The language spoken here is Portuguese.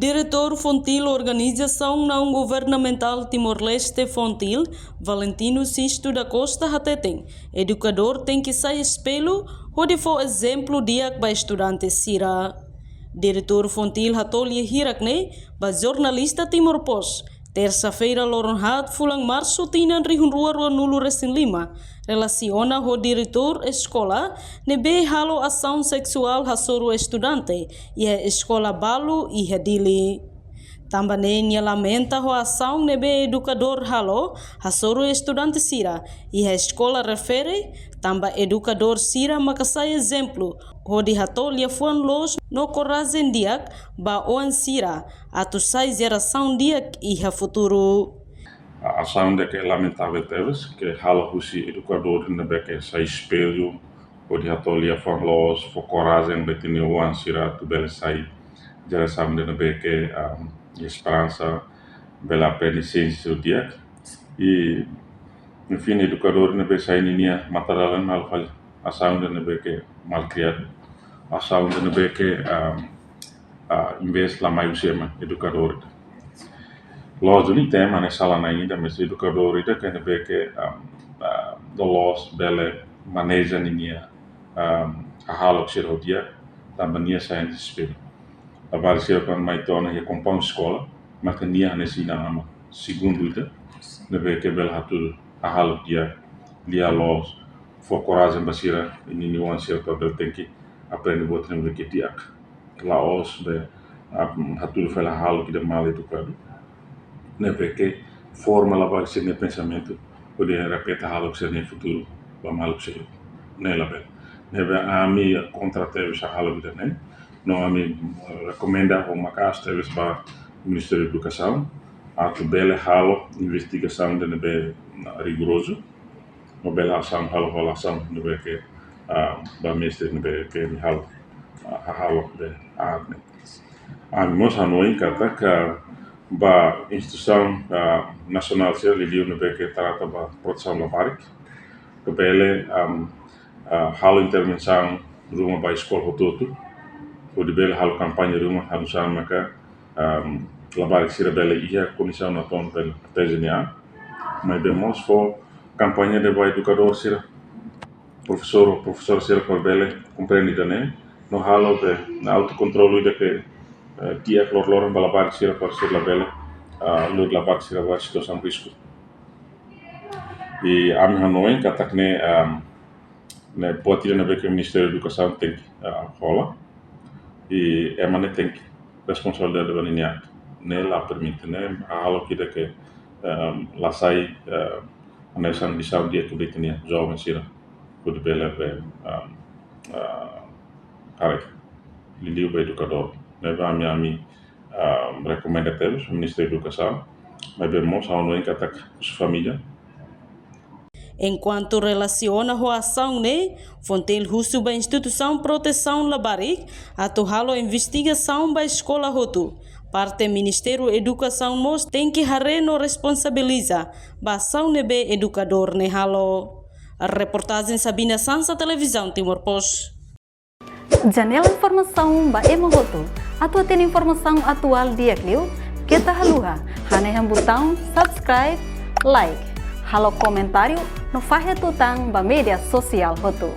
Diretor Fontil Organização Não Governamental Timor-Leste Fontil, Valentino Sisto da Costa Hateteng, educador tem que sair espelho, onde for exemplo dia para estudante Sira. Diretor Fontil Hatolye Hirakne, ba jornalista Timor Post, terça-feira Loronhat Fulang Março Tinan Rihun Rua Nulu Resin Lima, relaciona o diretor escola nebe halo ação sexual hasoro estudante e a escola balo e dili. Também lamenta a ação nebe educador halo hasoro estudante Sira e a escola refere também educador Sira makasai exemplo onde hatolha fuan los no corazen diak ba oan Sira atu sai geração diak e a futuro. A ação de que é lamentável teves que hala husi educador na beque sai espelho onde hatolha fuan los fo corazen betini oan Sira tu bele sai geração de na beque esperança bela aprendizagem diak e enfim educador na beque sai ninia material mal fal ação de na beque mal criado ação de na beque invest la mai usema educador Los do tema ne sala na ainda mas educador ida que na beque do los bele maneja ninia a halo siro dia também sai nesse espelho a várias quando mai tona e compõe escola mas que nia nesse nama segundo ida na beque bele hatu a halo dia lia los for coragem basira ini nuansia para tem que aprender botar no beque diak laos be hatu fala halo que de mal educado né porque forma la base de pensamento pode repetir halo que no futuro para mal que né la bem né a mi contratei essa halo que né não a mi recomenda uma casta para o Ministério da Educação a tu bela halo investigação de nebe rigoroso uma bela ação halo ação nebe que ba Ministério nebe que halo de arne a nós a noi kata que ba instituição nacional ser liu nebe que trata ba proteção da barik que bele halo intervenção rumah ba escola hototo o de bele halo campanha rumah halusan maka labarik sira bele ia condição na ton bele tezenia mas demos for campanha de ba educador sira professor sira por bele compreende né no halo de na autocontrole de que dia lor balabar sira por ser la bele lor labar sira va situação risco e am hanoi katakne ne potira na beque Ministério da Educação tem rola e é mané tem responsabilidade da linha né lá permite né a halo que de que lá sai nessa missão dia que betenia jovem sira pode bela cara liu be educador né vai me recomenda teus o Ministério da Educação mas vemos a não encatar sua família. Enquanto relaciona a ação né, Fontil Russo ba instituição proteção labarik atau halo investigação ba escola hotu. Parte Ministério da Educação mos tem que hareno responsabiliza ba ação nebe educador ne halo. A reportagem Sabina Sansa Televisão Timor Post. Janela informação ba emohoto. Atau tem informação atual dia kliu kita haluha haneham botão subscribe like halo comentário no fahe tutang ba media sosial hotu.